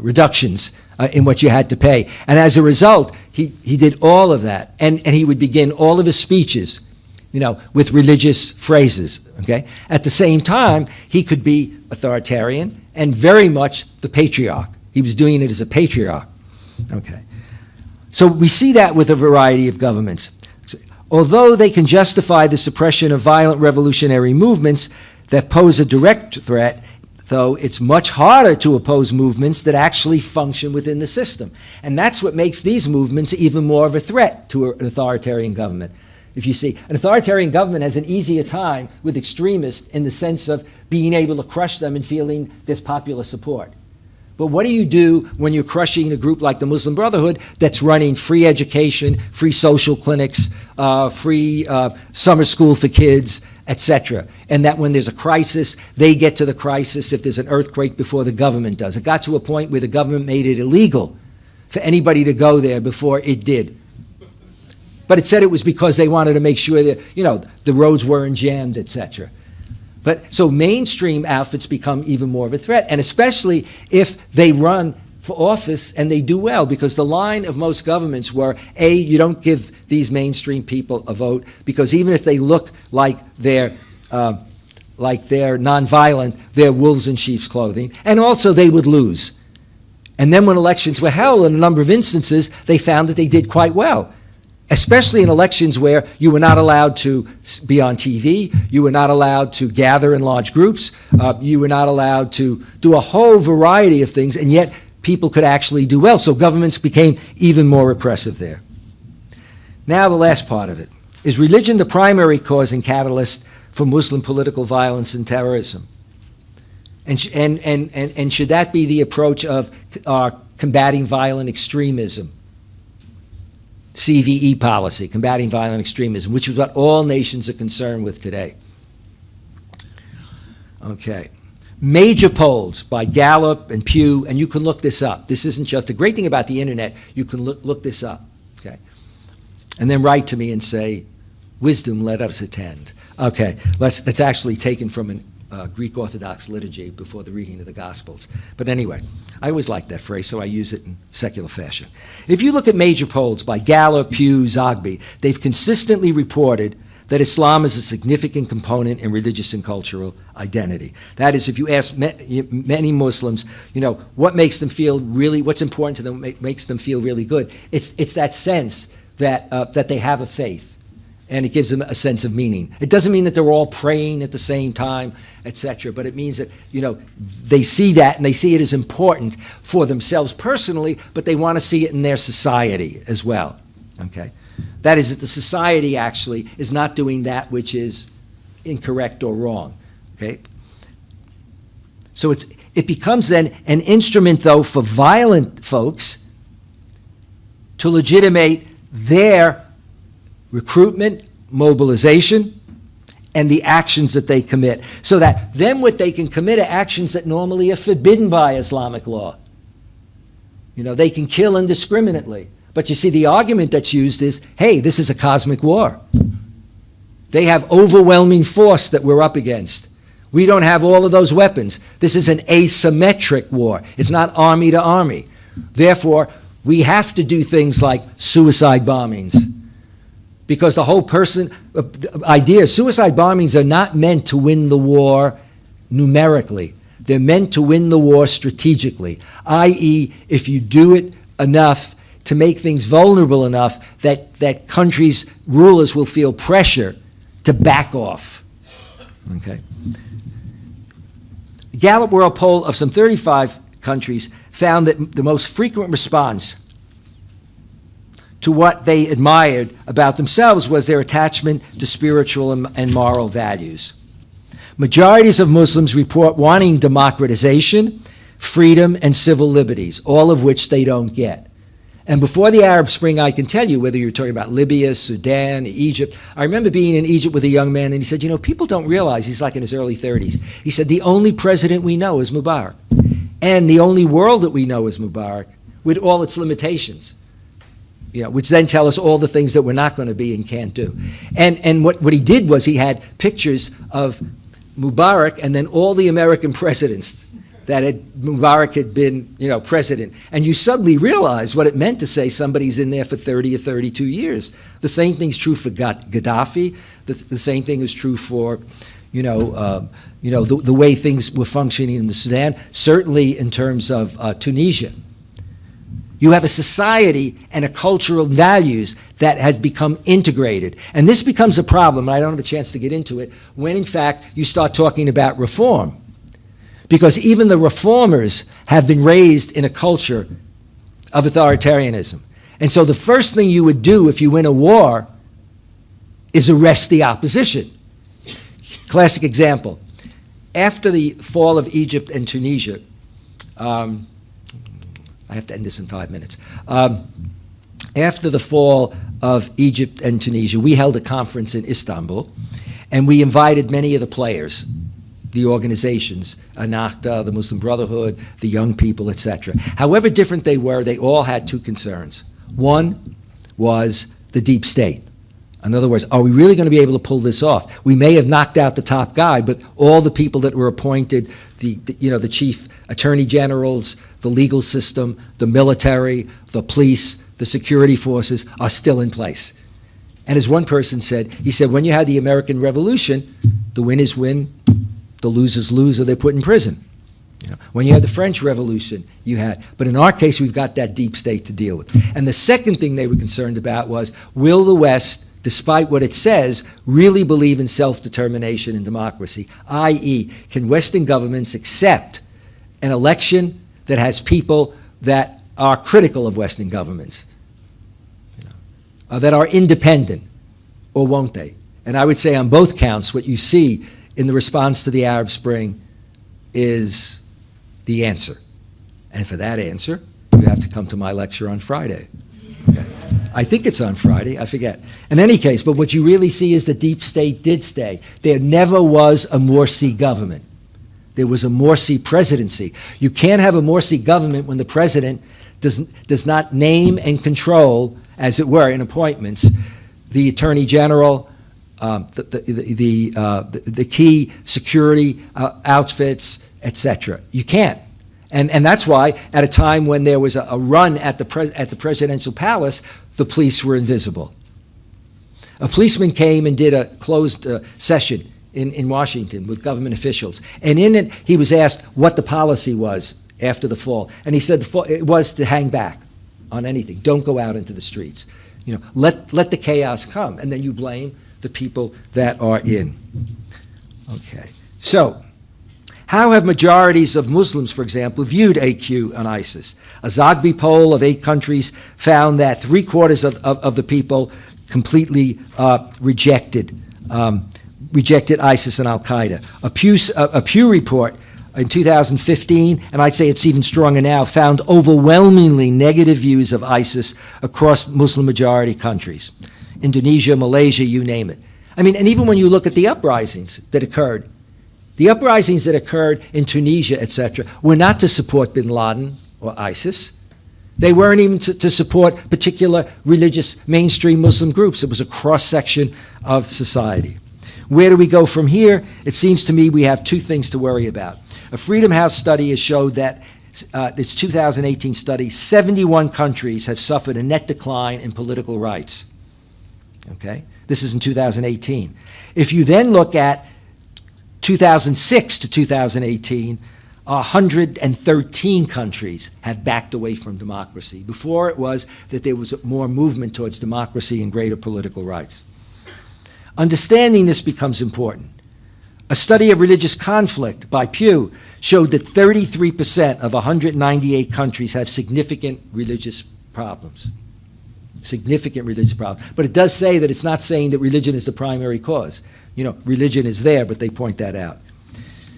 reductions in what you had to pay. And as a result, he did all of that, and he would begin all of his speeches with religious phrases, okay? At the same time, he could be authoritarian and very much the patriarch. He was doing it as a patriarch, okay? So we see that with a variety of governments. Although they can justify the suppression of violent revolutionary movements that pose a direct threat, though it's much harder to oppose movements that actually function within the system. And that's what makes these movements even more of a threat to an authoritarian government. If you see, an authoritarian government has an easier time with extremists in the sense of being able to crush them and feeling this popular support. But what do you do when you're crushing a group like the Muslim Brotherhood that's running free education, free social clinics, free summer school for kids, etc., and that when there's a crisis, they get to the crisis if there's an earthquake before the government does? It got to a point where the government made it illegal for anybody to go there before it did. But it said it was because they wanted to make sure that, the roads weren't jammed, etc. But so mainstream outfits become even more of a threat, and especially if they run for office and they do well, because the line of most governments were, A, you don't give these mainstream people a vote, because even if they look like they're nonviolent, they're wolves in sheep's clothing, and also they would lose. And then when elections were held, in a number of instances, they found that they did quite well. Especially in elections where you were not allowed to be on TV, you were not allowed to gather in large groups, you were not allowed to do a whole variety of things, and yet people could actually do well. So governments became even more repressive there. Now the last part of it. Is religion the primary cause and catalyst for Muslim political violence and terrorism? And should that be the approach of combating violent extremism? CVE policy, combating violent extremism, which is what all nations are concerned with today. Okay. Major polls by Gallup and Pew, and you can look this up. This isn't just a great thing about the internet. You can look this up, okay? And then write to me and say, wisdom let us attend. Okay, that's actually taken from an Greek Orthodox liturgy before the reading of the Gospels. But anyway, I always like that phrase, so I use it in secular fashion. If you look at major polls by Gallup, Pew, Zogby, they've consistently reported that Islam is a significant component in religious and cultural identity. That is, if you ask many Muslims, what makes them feel really, what's important to them, makes them feel really good, it's that sense that they have a faith. And it gives them a sense of meaning. It doesn't mean that they're all praying at the same time, etc., but it means that, they see that and they see it as important for themselves personally, but they want to see it in their society as well, okay? That is, that the society actually is not doing that which is incorrect or wrong, okay? So it becomes then an instrument, though, for violent folks to legitimate their recruitment, mobilization, and the actions that they commit. So that then what they can commit are actions that normally are forbidden by Islamic law. They can kill indiscriminately. But you see, the argument that's used is, hey, this is a cosmic war. They have overwhelming force that we're up against. We don't have all of those weapons. This is an asymmetric war. It's not army to army. Therefore, we have to do things like suicide bombings. Because the whole idea, suicide bombings are not meant to win the war numerically. They're meant to win the war strategically, i.e., if you do it enough to make things vulnerable enough that countries' rulers will feel pressure to back off. Okay. Gallup World Poll of some 35 countries found that the most frequent response to what they admired about themselves was their attachment to spiritual and moral values. Majorities of Muslims report wanting democratization, freedom, and civil liberties, all of which they don't get. And before the Arab Spring, I can tell you, whether you're talking about Libya, Sudan, Egypt, I remember being in Egypt with a young man, and he said, you know, people don't realize, he's like in his early 30s, he said, the only president we know is Mubarak. And the only world that we know is Mubarak, with all its limitations, you know, which then tell us all the things that we're not going to be and can't do. And what he did was he had pictures of Mubarak and then all the American presidents that Mubarak had been, you know, president. And you suddenly realize what it meant to say somebody's in there for 30 or 32 years. The same thing's true for Gaddafi. The same thing is true for, the way things were functioning in the Sudan, certainly in terms of Tunisia. You have a society and a cultural values that has become integrated. And this becomes a problem, and I don't have a chance to get into it, when in fact you start talking about reform. Because even the reformers have been raised in a culture of authoritarianism. And so the first thing you would do if you win a war is arrest the opposition. Classic example. After the fall of Egypt and Tunisia, I have to end this in 5 minutes. After the fall of Egypt and Tunisia, we held a conference in Istanbul, and we invited many of the players, the organizations, Ennahda, the Muslim Brotherhood, the young people, etc. However different they were, they all had two concerns. One was the deep state. In other words, are we really going to be able to pull this off? We may have knocked out the top guy, but all the people that were appointed, the chief attorney generals, the legal system, the military, the police, the security forces are still in place. And as one person said, he said, when you had the American Revolution, the winners win, the losers lose, or they're put in prison. When you had the French Revolution, but in our case, we've got that deep state to deal with. And the second thing they were concerned about was, will the West, despite what it says, really believe in self-determination and democracy? I.e., can Western governments accept an election that has people that are critical of Western governments, that are independent, or won't they? And I would say on both counts, what you see in the response to the Arab Spring is the answer. And for that answer, you have to come to my lecture on Friday. Okay. I think it's on Friday, I forget. In any case, but what you really see is the deep state did stay. There never was a Morsi government. There was a Morsi presidency. You can't have a Morsi government when the president does not name and control, as it were, in appointments, the attorney general, the key security outfits, etc. You can't. And that's why, at a time when there was a run at the presidential palace, the police were invisible. A policeman came and did a closed session in Washington with government officials. And in it, he was asked what the policy was after the fall. And he said it was to hang back on anything. Don't go out into the streets. Let the chaos come, and then you blame the people that are in. Okay. So, how have majorities of Muslims, for example, viewed AQ and ISIS? A Zogby poll of 8 countries found that 3/4 of the people completely rejected ISIS and Al-Qaeda. A Pew report in 2015, and I'd say it's even stronger now, found overwhelmingly negative views of ISIS across Muslim-majority countries. Indonesia, Malaysia, you name it. I mean, and even when you look at the uprisings that occurred, in Tunisia, etc., were not to support bin Laden or ISIS. They weren't even to support particular religious mainstream Muslim groups. It was a cross-section of society. Where do we go from here? It seems to me we have 2 things to worry about. A Freedom House study has showed that its 2018 study, 71 countries have suffered a net decline in political rights. Okay? This is in 2018. If you then look at 2006 to 2018, 113 countries have backed away from democracy. Before it was that there was more movement towards democracy and greater political rights. Understanding this becomes important. A study of religious conflict by Pew showed that 33% of 198 countries have significant religious problems. Significant religious problems. But it does say that it's not saying that religion is the primary cause. You know, religion is there, but they point that out.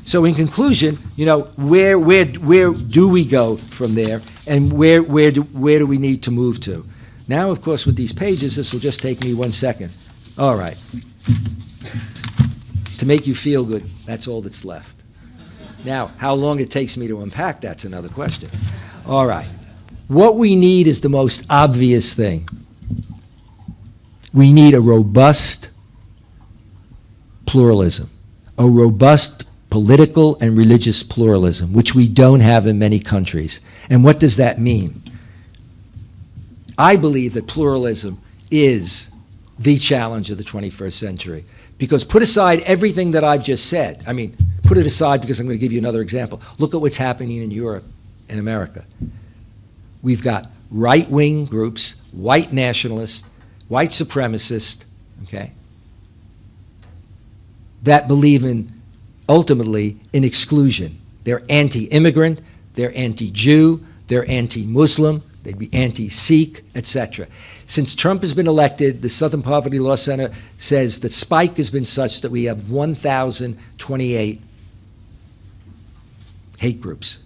So in conclusion, you know, where do we go from there, and where do we need to move to? Now, of course, with these pages, this will just take me 1 second. All right. To make you feel good, that's all that's left. Now, how long it takes me to unpack, that's another question. All right. What we need is the most obvious thing. We need a robust pluralism, a robust political and religious pluralism, which we don't have in many countries. And what does that mean? I believe that pluralism is the challenge of the 21st century. Because put aside everything that I've just said, I mean, put it aside because I'm going to give you another example. Look at what's happening in Europe and America. We've got right-wing groups, white nationalists, white supremacists, okay, that believe in, ultimately, in exclusion. They're anti-immigrant, they're anti-Jew, they're anti-Muslim, they'd be anti-Sikh, etc. Since Trump has been elected, the Southern Poverty Law Center says the spike has been such that we have 1,028 hate groups.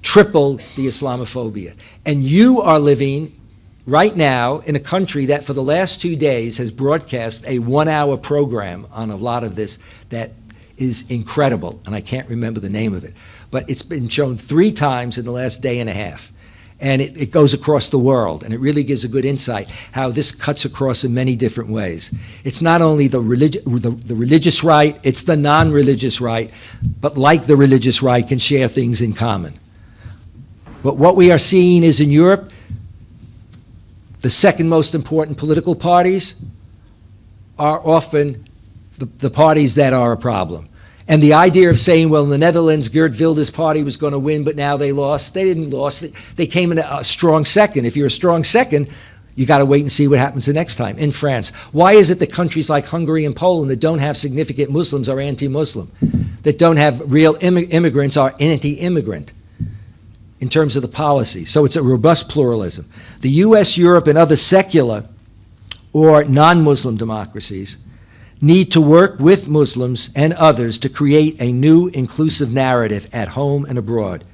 Triple the Islamophobia. And you are living right now in a country that for the last 2 days has broadcast a 1-hour program on a lot of this that is incredible, and I can't remember the name of it. But it's been shown 3 times in the last day and a half. And it goes across the world, and it really gives a good insight how this cuts across in many different ways. It's not only the religious right, it's the non-religious right, but like the religious right, can share things in common. But what we are seeing is in Europe, the second most important political parties are often the parties that are a problem. And the idea of saying, well, in the Netherlands, Geert Wilders' party was going to win, but now they lost. They didn't lose. They came in a strong second. If you're a strong second, you got to wait and see what happens the next time. In France, why is it that countries like Hungary and Poland that don't have significant Muslims are anti-Muslim, that don't have real immigrants are anti-immigrant in terms of the policy? So it's a robust pluralism. The U.S., Europe, and other secular or non-Muslim democracies need to work with Muslims and others to create a new inclusive narrative at home and abroad.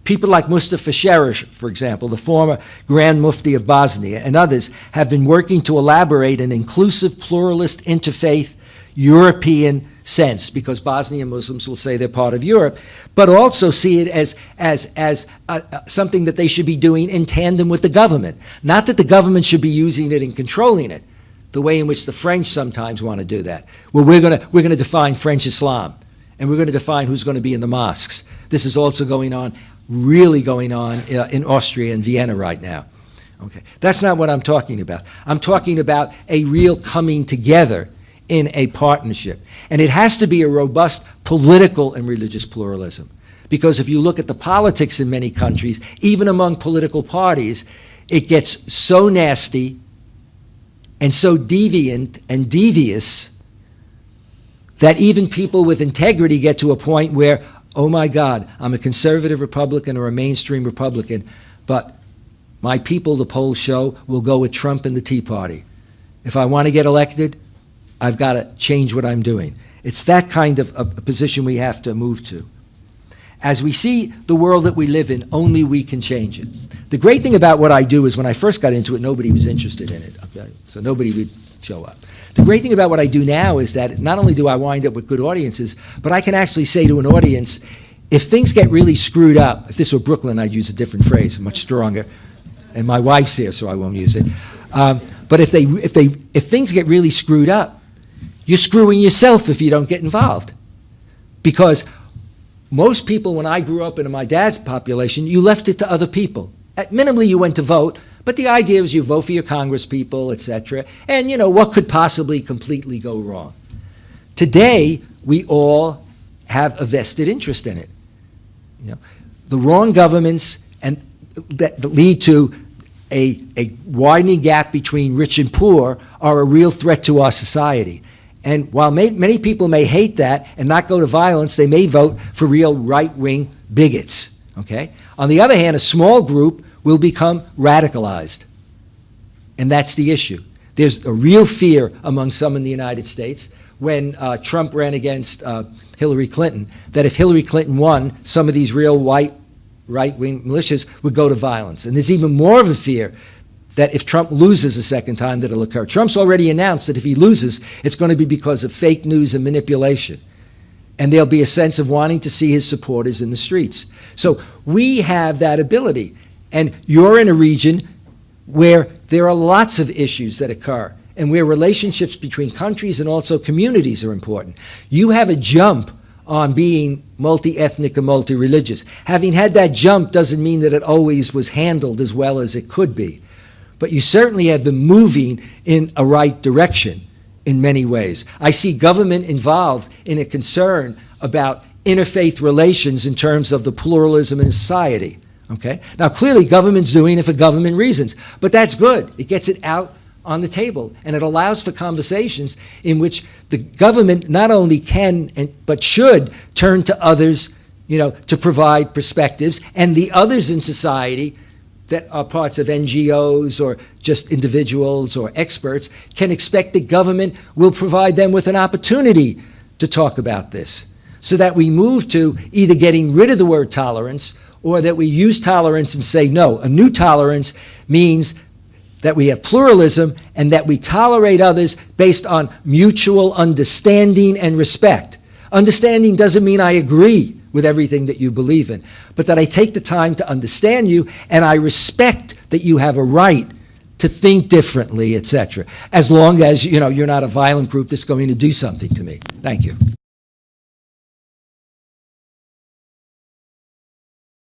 People like Mustafa Sherish, for example, the former Grand Mufti of Bosnia, and others have been working to elaborate an inclusive, pluralist, interfaith, European sense, because Bosnian Muslims will say they're part of Europe, but also see it as something that they should be doing in tandem with the government. Not that the government should be using it and controlling it, the way in which the French sometimes want to do that. Well, we're going to define French Islam, and we're going to define who's going to be in the mosques. This is also going on, really going on in Austria and Vienna right now. Okay, that's not what I'm talking about. I'm talking about a real coming together in a partnership. And it has to be a robust political and religious pluralism. Because if you look at the politics in many countries, even among political parties, it gets so nasty and so deviant and devious that even people with integrity get to a point where, oh my God, I'm a conservative Republican or a mainstream Republican, but my people, the polls show, will go with Trump and the Tea Party. If I want to get elected, I've got to change what I'm doing. It's that kind of a position we have to move to. As we see the world that we live in, only we can change it. The great thing about what I do is when I first got into it, nobody was interested in it. Okay? So nobody would show up. The great thing about what I do now is that not only do I wind up with good audiences, but I can actually say to an audience, if things get really screwed up, if this were Brooklyn, I'd use a different phrase, much stronger. And my wife's here, so I won't use it. But if things get really screwed up, you're screwing yourself if you don't get involved. Because most people, when I grew up in my dad's population, you left it to other people. At minimally, you went to vote, but the idea was you vote for your congresspeople, et cetera, and, what could possibly completely go wrong? Today, we all have a vested interest in it. The wrong governments and that lead to a widening gap between rich and poor are a real threat to our society. And while many people may hate that and not go to violence, they may vote for real right-wing bigots, okay? On the other hand, a small group will become radicalized, and that's the issue. There's a real fear among some in the United States when Trump ran against Hillary Clinton, that if Hillary Clinton won, some of these real right-wing militias would go to violence. And there's even more of a fear that if Trump loses a second time, that it'll occur. Trump's already announced that if he loses, it's going to be because of fake news and manipulation. And there'll be a sense of wanting to see his supporters in the streets. So we have that ability. And you're in a region where there are lots of issues that occur and where relationships between countries and also communities are important. You have a jump on being multi-ethnic and multi-religious. Having had that jump doesn't mean that it always was handled as well as it could be. But you certainly have been moving in a right direction in many ways. I see government involved in a concern about interfaith relations in terms of the pluralism in society. Okay? Now, clearly, government's doing it for government reasons, but that's good. It gets it out on the table, and it allows for conversations in which the government not only can but should turn to others, to provide perspectives, and the others in society that are parts of NGOs or just individuals or experts can expect that government will provide them with an opportunity to talk about this, so that we move to either getting rid of the word tolerance or that we use tolerance and say, no, a new tolerance means that we have pluralism and that we tolerate others based on mutual understanding and respect. Understanding doesn't mean I agree with everything that you believe in, but that I take the time to understand you and I respect that you have a right to think differently, etc., as long as you're not a violent group that's going to do something to me. Thank you.